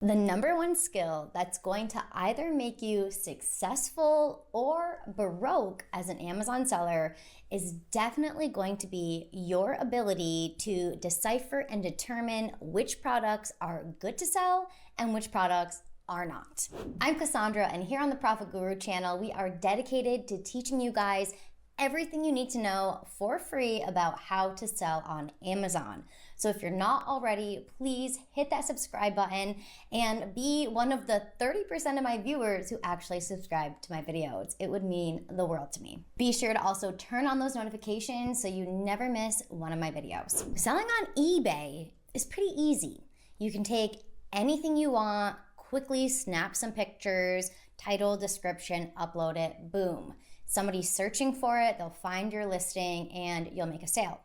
The number one skill that's going to either make you successful or broke as an Amazon seller is definitely going to be your ability to decipher and determine which products are good to sell and which products are not. I'm Cassandra, and here on the Profit Guru channel, we are dedicated to teaching you guys everything you need to know for free about how to sell on Amazon. So if you're not already, please hit that subscribe button and be one of the 30% of my viewers who actually subscribe to my videos. It would mean the world to me. Be sure to also turn on those notifications so you never miss one of my videos. Selling on eBay is pretty easy. You can take anything you want, quickly snap some pictures, title, description, upload it, boom. Somebody's searching for it, they'll find your listing, and you'll make a sale.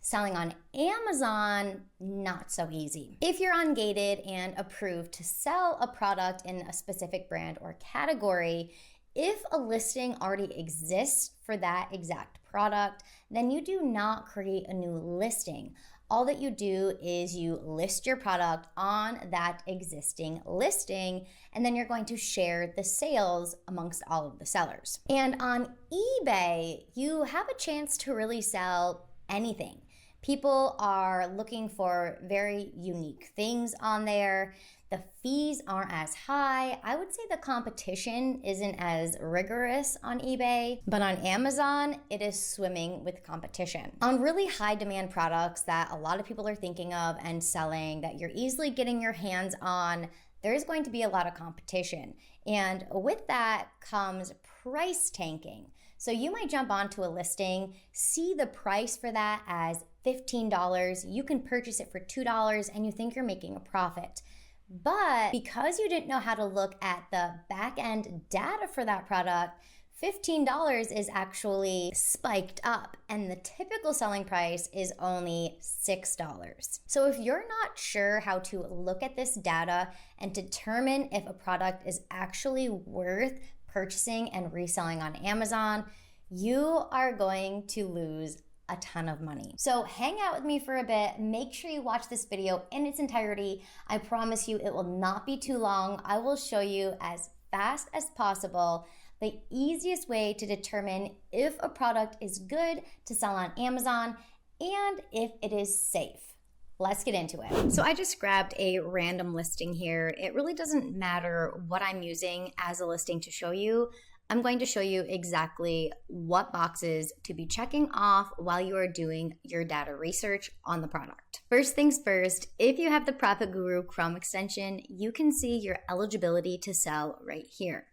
Selling on Amazon, not so easy. If you're ungated and approved to sell a product in a specific brand or category, if a listing already exists for that exact product, then you do not create a new listing. All that you do is you list your product on that existing listing, and then you're going to share the sales amongst all of the sellers. And on eBay, you have a chance to really sell anything. People are looking for very unique things on there. The fees aren't as high. I would say the competition isn't as rigorous on eBay, but on Amazon, it is swimming with competition. On really high demand products that a lot of people are thinking of and selling that you're easily getting your hands on, there's going to be a lot of competition. And with that comes price tanking. So you might jump onto a listing, see the price for that as $15. You can purchase it for $2 and you think you're making a profit. But because you didn't know how to look at the back end data for that product, $15 is actually spiked up and the typical selling price is only $6. So if you're not sure how to look at this data and determine if a product is actually worth purchasing and reselling on Amazon, you are going to lose a ton of money. So hang out with me for a bit. Make sure you watch this video in its entirety. I promise you it will not be too long. I will show you as fast as possible the easiest way to determine if a product is good to sell on Amazon and if it is safe. Let's get into it. So I just grabbed a random listing here. It really doesn't matter what I'm using as a listing to show you. I'm going to show you exactly what boxes to be checking off while you are doing your data research on the product. First things first, if you have the ProfitGuru Chrome extension, you can see your eligibility to sell right here.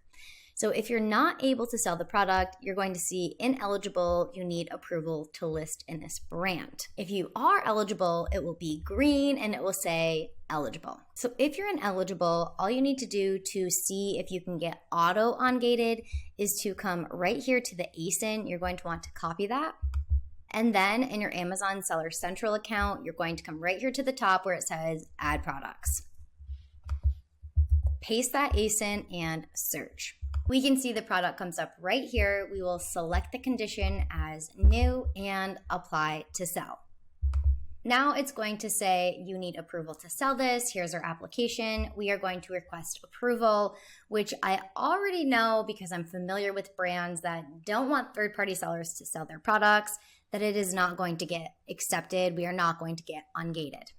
So if you're not able to sell the product, you're going to see ineligible, you need approval to list in this brand. If you are eligible, it will be green and it will say eligible. So if you're ineligible, all you need to do to see if you can get auto ungated is to come right here to the ASIN. You're going to want to copy that. And then in your Amazon Seller Central account, you're going to come right here to the top where it says add products. Paste that ASIN and search. We can see the product comes up right here. We will select the condition as new and apply to sell. Now it's going to say you need approval to sell this. Here's our application. We are going to request approval, which I already know because I'm familiar with brands that don't want third-party sellers to sell their products, that it is not going to get accepted. We are not going to get ungated.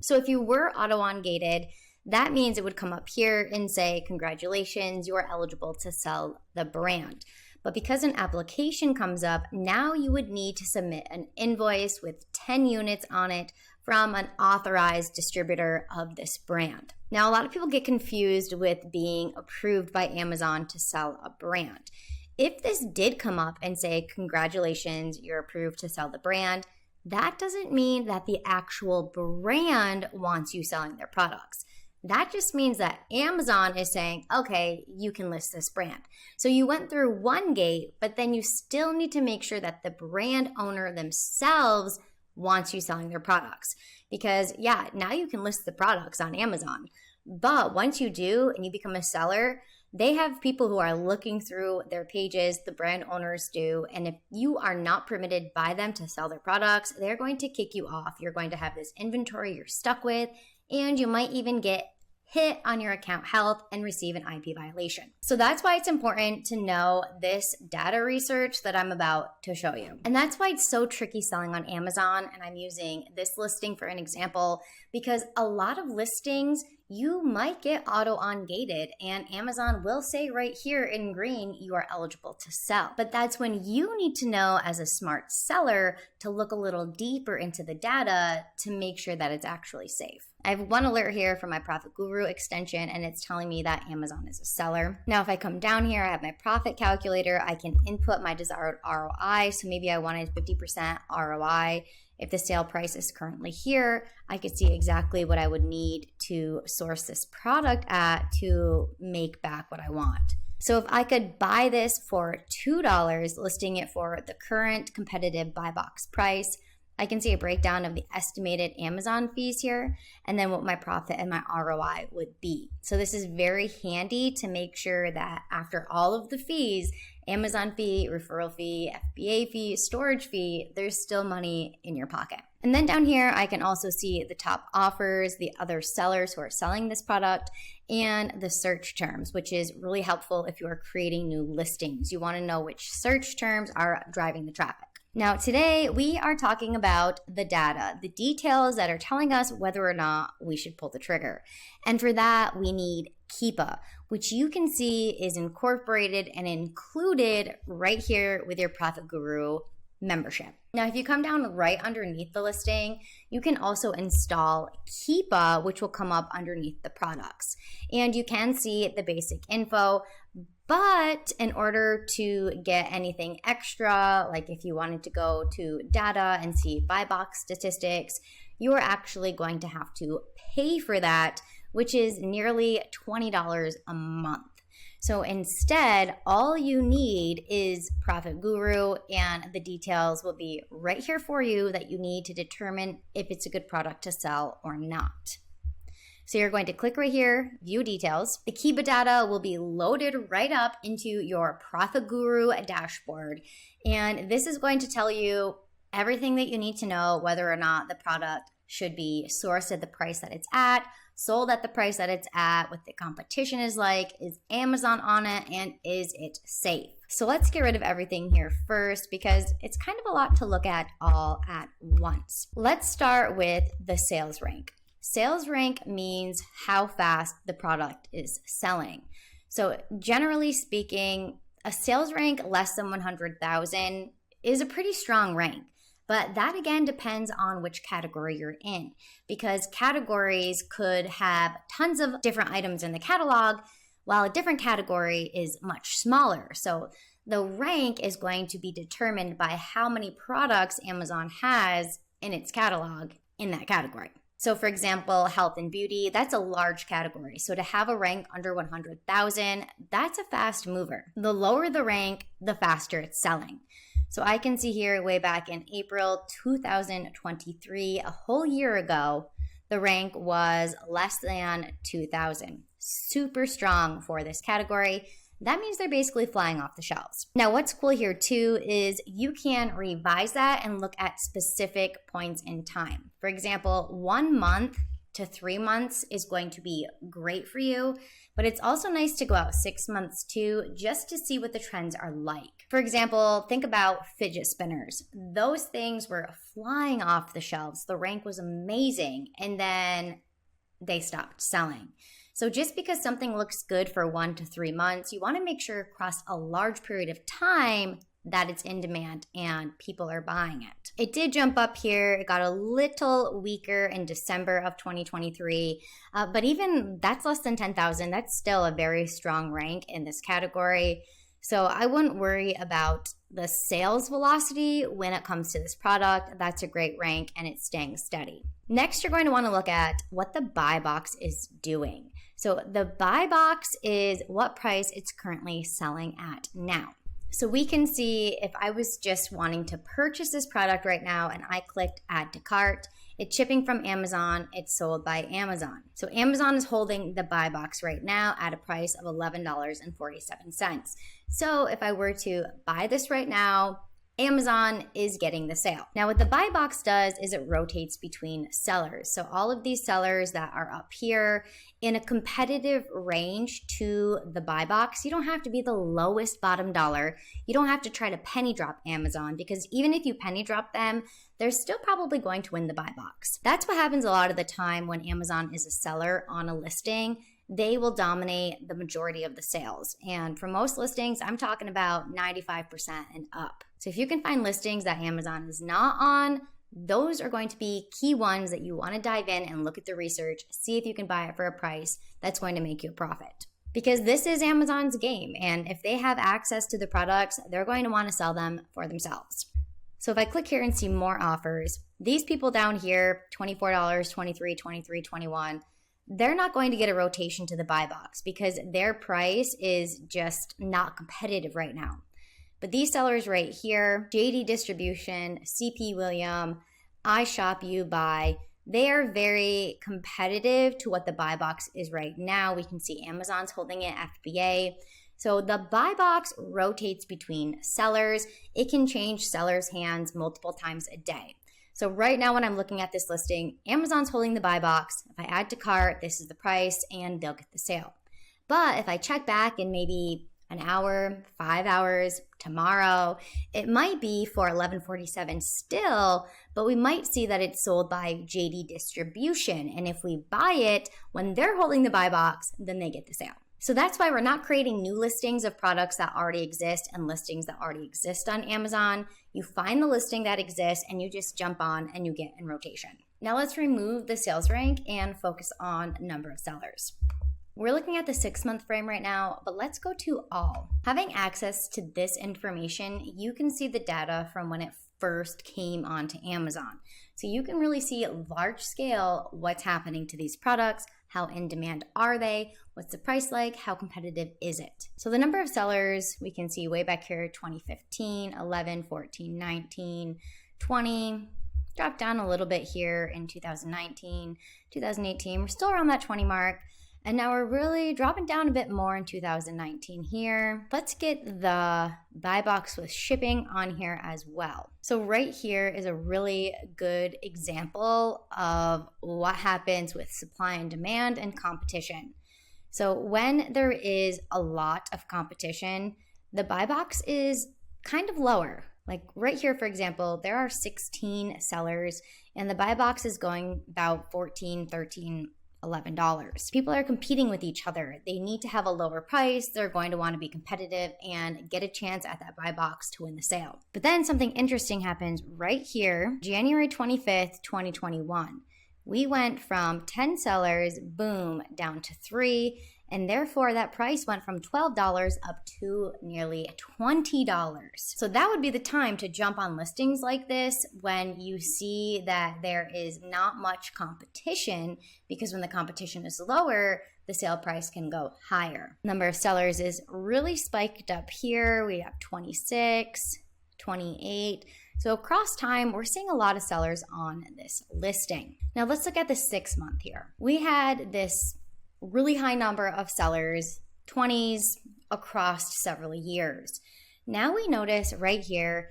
So if you were auto ungated, that means it would come up here and say, congratulations, you are eligible to sell the brand. But because an application comes up, now you would need to submit an invoice with 10 units on it from an authorized distributor of this brand. Now, a lot of people get confused with being approved by Amazon to sell a brand. If this did come up and say, congratulations, you're approved to sell the brand, that doesn't mean that the actual brand wants you selling their products. That just means that Amazon is saying, okay, you can list this brand. So you went through one gate, but then you still need to make sure that the brand owner themselves wants you selling their products. Because yeah, now you can list the products on Amazon. But once you do and you become a seller, they have people who are looking through their pages, the brand owners do, and if you are not permitted by them to sell their products, they're going to kick you off. You're going to have this inventory you're stuck with, and you might even get hit on your account health and receive an IP violation. So that's why it's important to know this data research that I'm about to show you. And that's why it's so tricky selling on Amazon. And I'm using this listing for an example because a lot of listings you might get auto ungated and Amazon will say right here in green, you are eligible to sell. But that's when you need to know as a smart seller to look a little deeper into the data to make sure that it's actually safe. I have one alert here from my ProfitGuru extension and it's telling me that Amazon is a seller. Now, if I come down here, I have my profit calculator. I can input my desired ROI. So maybe I wanted 50% ROI. If the sale price is currently here, I could see exactly what I would need to source this product at to make back what I want. So if I could buy this for $2, listing it for the current competitive buy box price, I can see a breakdown of the estimated Amazon fees here and then what my profit and my ROI would be. So this is very handy to make sure that after all of the fees, Amazon fee, referral fee, FBA fee, storage fee, there's still money in your pocket. And then down here, I can also see the top offers, the other sellers who are selling this product, and the search terms, which is really helpful if you are creating new listings. You want to know which search terms are driving the traffic. Now, today we are talking about the data, the details that are telling us whether or not we should pull the trigger. And for that, we need Keepa, which you can see is incorporated and included right here with your ProfitGuru membership. Now, if you come down right underneath the listing, you can also install Keepa, which will come up underneath the products. And you can see the basic info. But in order to get anything extra, like if you wanted to go to data and see buy box statistics, you are actually going to have to pay for that, which is nearly $20 a month. So instead, all you need is ProfitGuru, and the details will be right here for you that you need to determine if it's a good product to sell or not. So you're going to click right here, view details. The Keepa data will be loaded right up into your ProfitGuru dashboard. And this is going to tell you everything that you need to know whether or not the product should be sourced at the price that it's at, sold at the price that it's at, what the competition is like, is Amazon on it, and is it safe? So let's get rid of everything here first because it's kind of a lot to look at all at once. Let's start with the sales rank. Sales rank means how fast the product is selling. So generally speaking, a sales rank less than 100,000 is a pretty strong rank. But that again depends on which category you're in, because categories could have tons of different items in the catalog, while a different category is much smaller. So the rank is going to be determined by how many products Amazon has in its catalog in that category. So for example, health and beauty, that's a large category. So to have a rank under 100,000, that's a fast mover. The lower the rank, the faster it's selling. So I can see here way back in April 2023, a whole year ago, the rank was less than 2,000. Super strong for this category. That means they're basically flying off the shelves. Now, what's cool here too is you can revise that and look at specific points in time. For example, 1 month to 3 months is going to be great for you, but it's also nice to go out 6 months too, just to see what the trends are like. For example, think about fidget spinners. Those things were flying off the shelves. The rank was amazing, and then they stopped selling. So just because something looks good for 1 to 3 months, you want to make sure across a large period of time that it's in demand and people are buying it. It did jump up here. It got a little weaker in December of 2023, but even that's less than 10,000. That's still a very strong rank in this category. So I wouldn't worry about the sales velocity when it comes to this product. That's a great rank and it's staying steady. Next, you're going to want to look at what the buy box is doing. So the buy box is what price it's currently selling at now. So we can see if I was just wanting to purchase this product right now and I clicked add to cart, it's shipping from Amazon, it's sold by Amazon. So Amazon is holding the buy box right now at a price of $11.47. So if I were to buy this right now, Amazon is getting the sale. Now, what the buy box does is it rotates between sellers. So all of these sellers that are up here in a competitive range to the buy box, you don't have to be the lowest bottom dollar. You don't have to try to penny drop Amazon, because even if you penny drop them, they're still probably going to win the buy box. That's what happens a lot of the time when Amazon is a seller on a listing. They will dominate the majority of the sales. And for most listings, I'm talking about 95% and up. So if you can find listings that Amazon is not on, those are going to be key ones that you want to dive in and look at the research, see if you can buy it for a price that's going to make you a profit. Because this is Amazon's game, and if they have access to the products, they're going to want to sell them for themselves. So if I click here and see more offers, these people down here, $24, $23, $23, $21, they're not going to get a rotation to the buy box because their price is just not competitive right now. But these sellers right here, JD Distribution, CP William, iShop You Buy, they are very competitive to what the buy box is right now. We can see Amazon's holding it, FBA. So the buy box rotates between sellers. It can change sellers' hands multiple times a day. So right now when I'm looking at this listing, Amazon's holding the buy box. If I add to cart, this is the price and they'll get the sale. But if I check back in maybe an hour, 5 hours, tomorrow, it might be for $11.47 still, but we might see that it's sold by JD Distribution. And if we buy it when they're holding the buy box, then they get the sale. So that's why we're not creating new listings of products that already exist and listings that already exist on Amazon. You find the listing that exists and you just jump on and you get in rotation. Now let's remove the sales rank and focus on number of sellers. We're looking at the 6-month frame right now, but let's go to all. Having access to this information, you can see the data from when it first came onto Amazon. So you can really see large scale what's happening to these products, how in demand are they, what's the price like, how competitive is it. So the number of sellers we can see way back here, 2015, 11, 14, 19, 20, dropped down a little bit here in 2019, 2018, we're still around that 20 mark. And now we're really dropping down a bit more in 2019 here. Let's get the buy box with shipping on here as well. So right here is a really good example of what happens with supply and demand and competition. So when there is a lot of competition, the buy box is kind of lower. Like right here, for example, there are 16 sellers and the buy box is going about $14, $13, $11. People are competing with each other. They need to have a lower price. They're going to want to be competitive and get a chance at that buy box to win the sale. But then something interesting happens right here, January 25th, 2021. We went from 10 sellers, boom, down to 3. And therefore, that price went from $12 up to nearly $20. So that would be the time to jump on listings like this when you see that there is not much competition, because when the competition is lower, the sale price can go higher. Number of sellers is really spiked up here. We have 26, 28. So across time, we're seeing a lot of sellers on this listing. Now let's look at the 6 month here. We had this really high number of sellers, 20s across several years. Now we notice right here,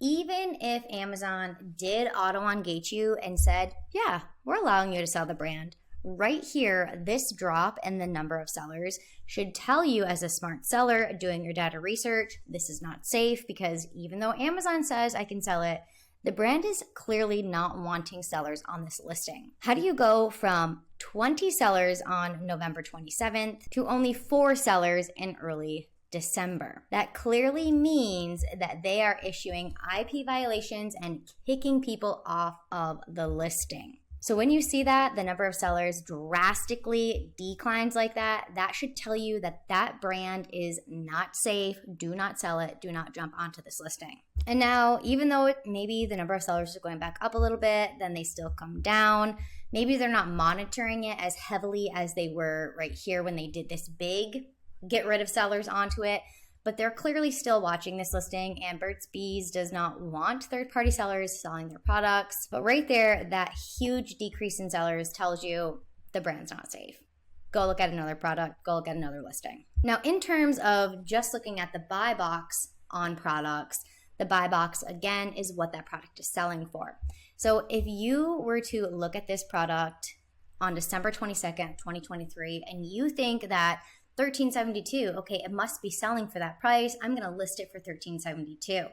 even if Amazon did auto-engage you and said, yeah, we're allowing you to sell the brand, right here, this drop in the number of sellers should tell you as a smart seller doing your data research, this is not safe, because even though Amazon says I can sell it, the brand is clearly not wanting sellers on this listing. How do you go from 20 sellers on November 27th to only 4 sellers in early December? That clearly means that they are issuing IP violations and kicking people off of the listing. So when you see that the number of sellers drastically declines like that, that should tell you that that brand is not safe. Do not sell it. Do not jump onto this listing. And now, even though maybe the number of sellers is going back up a little bit, then they still come down. Maybe they're not monitoring it as heavily as they were right here when they did this big get rid of sellers onto it. But they're clearly still watching this listing, and Burt's Bees does not want third-party sellers selling their products. But right there, that huge decrease in sellers tells you the brand's not safe. Go look at another product, go look at another listing. Now, in terms of just looking at the buy box on products, The buy box, again, is what that product is selling for. So if you were to look at this product on December 22nd, 2023, and you think that $13.72, okay, it must be selling for that price, I'm going to list it for $13.72.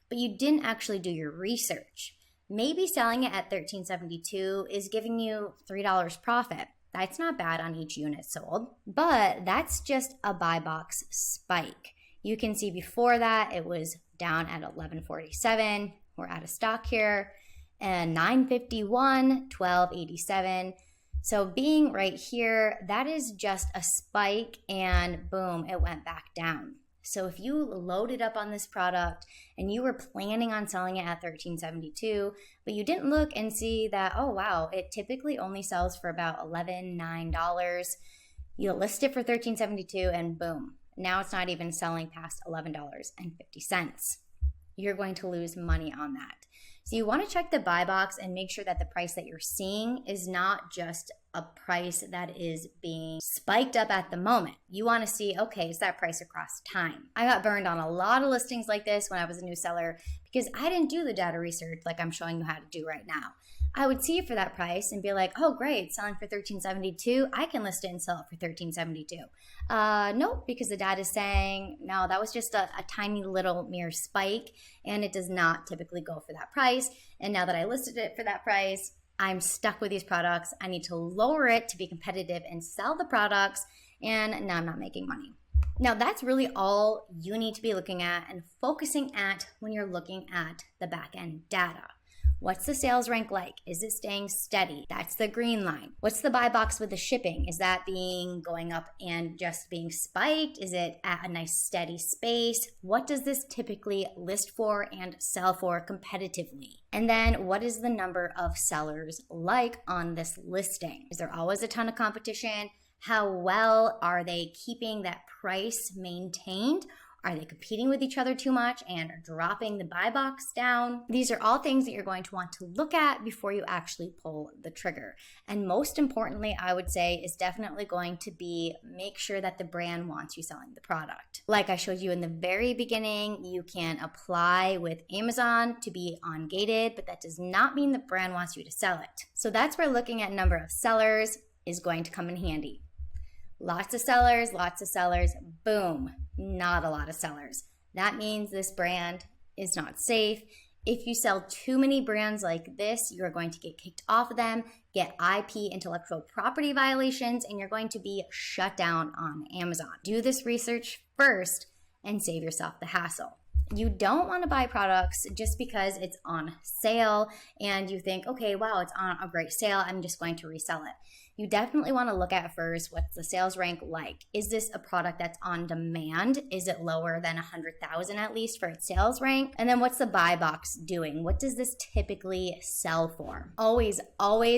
But you didn't actually do your research. Maybe selling it at $13.72 is giving you $3 profit. That's not bad on each unit sold, but that's just a buy box spike. You can see before that it was down at $11.47. We're out of stock here, and $9.51, $12.87. So being right here, that is just a spike, and boom, it went back down. So if you loaded up on this product and you were planning on selling it at $13.72, but you didn't look and see that, oh wow, it typically only sells for about $11.09. You list it for $13.72 and boom, now it's not even selling past $11.50. You're going to lose money on that. So you want to check the buy box and make sure that the price that you're seeing is not just a price that is being spiked up at the moment. You want to see, okay, is that price across time? I got burned on a lot of listings like this when I was a new seller because I didn't do the data research like I'm showing you how to do right now. I would see it for that price and be like, oh great, selling for $13.72. I can list it and sell it for $13.72. Nope, because the data is saying, no, that was just a tiny little mere spike and it does not typically go for that price. And now that I listed it for that price, I'm stuck with these products. I need to lower it to be competitive and sell the products, and now I'm not making money. Now that's really all you need to be looking at and focusing at when you're looking at the back end data. What's the sales rank like? Is it staying steady? That's the green line. What's the buy box with the shipping? Is that going up and just being spiked? Is it at a nice steady space? What does this typically list for and sell for competitively? And then what is the number of sellers like on this listing? Is there always a ton of competition? How well are they keeping that price maintained? Are they competing with each other too much and dropping the buy box down? These are all things that you're going to want to look at before you actually pull the trigger. And most importantly, I would say, is definitely going to be make sure that the brand wants you selling the product. Like I showed you in the very beginning, you can apply with Amazon to be ungated, but that does not mean the brand wants you to sell it. So that's where looking at number of sellers is going to come in handy. Lots of sellers, boom, not a lot of sellers. That means this brand is not safe. If you sell too many brands like this, you're going to get kicked off of them, get IP, intellectual property violations, and you're going to be shut down on Amazon. Do this research first and save yourself the hassle. You don't want to buy products just because it's on sale and you think, okay, wow, it's on a great sale, I'm just going to resell it. You definitely want to look at first, what's the sales rank like? Is this a product that's on demand? Is it lower than 100,000 at least for its sales rank? And then what's the buy box doing? What does this typically sell for? Always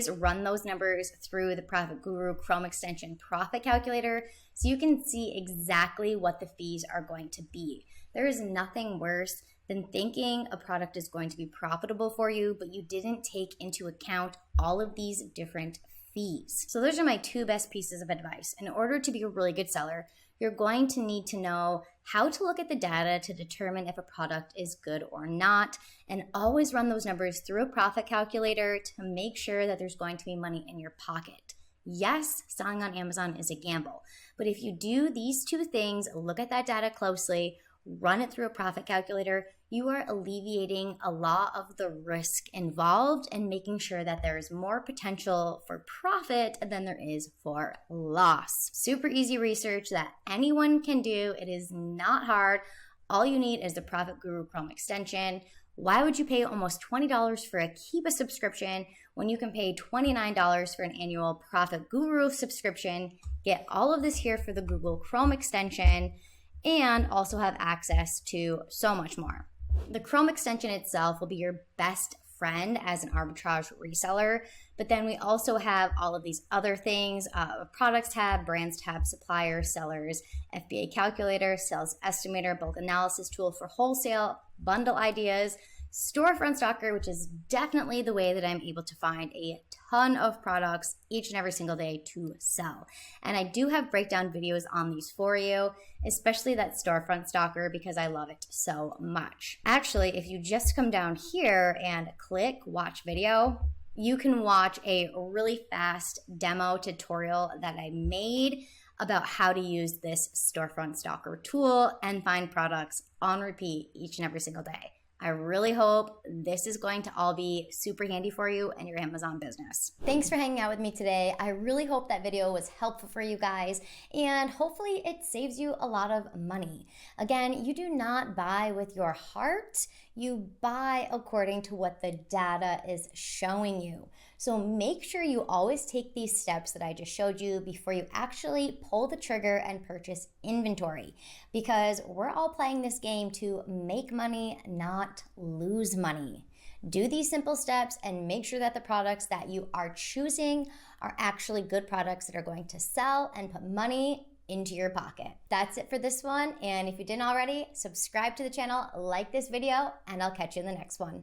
run those numbers through the ProfitGuru Chrome extension profit calculator so you can see exactly what the fees are going to be. There is nothing worse than thinking a product is going to be profitable for you, but you didn't take into account all of these different fees. So those are my two best pieces of advice. In order to be a really good seller, you're going to need to know how to look at the data to determine if a product is good or not, and always run those numbers through a profit calculator to make sure that there's going to be money in your pocket. Yes, selling on Amazon is a gamble, but if you do these two things, look at that data closely, run it through a profit calculator, you are alleviating a lot of the risk involved and making sure that there is more potential for profit than there is for loss. Super easy research that anyone can do. It is not hard. All you need is the ProfitGuru Chrome extension. Why would you pay almost $20 for a Kiva subscription when you can pay $29 for an annual ProfitGuru subscription? Get all of this here for the Google Chrome extension and also have access to so much more. The Chrome extension itself will be your best friend as an arbitrage reseller, but then we also have all of these other things, products tab, brands tab, suppliers, sellers, FBA calculator, sales estimator, bulk analysis tool for wholesale, bundle ideas, Storefront Stalker, which is definitely the way that I'm able to find a ton of products each and every single day to sell. And I do have breakdown videos on these for you, especially that Storefront Stalker, because I love it so much. Actually, if you just come down here and click watch video, you can watch a really fast demo tutorial that I made about how to use this Storefront Stalker tool and find products on repeat each and every single day. I really hope this is going to all be super handy for you and your Amazon business. Thanks for hanging out with me today. I really hope that video was helpful for you guys, and hopefully it saves you a lot of money. Again, you do not buy with your heart, you buy according to what the data is showing you. So make sure you always take these steps that I just showed you before you actually pull the trigger and purchase inventory, because we're all playing this game to make money, not lose money. Do these simple steps and make sure that the products that you are choosing are actually good products that are going to sell and put money into your pocket. That's it for this one. And if you didn't already, subscribe to the channel, like this video, and I'll catch you in the next one.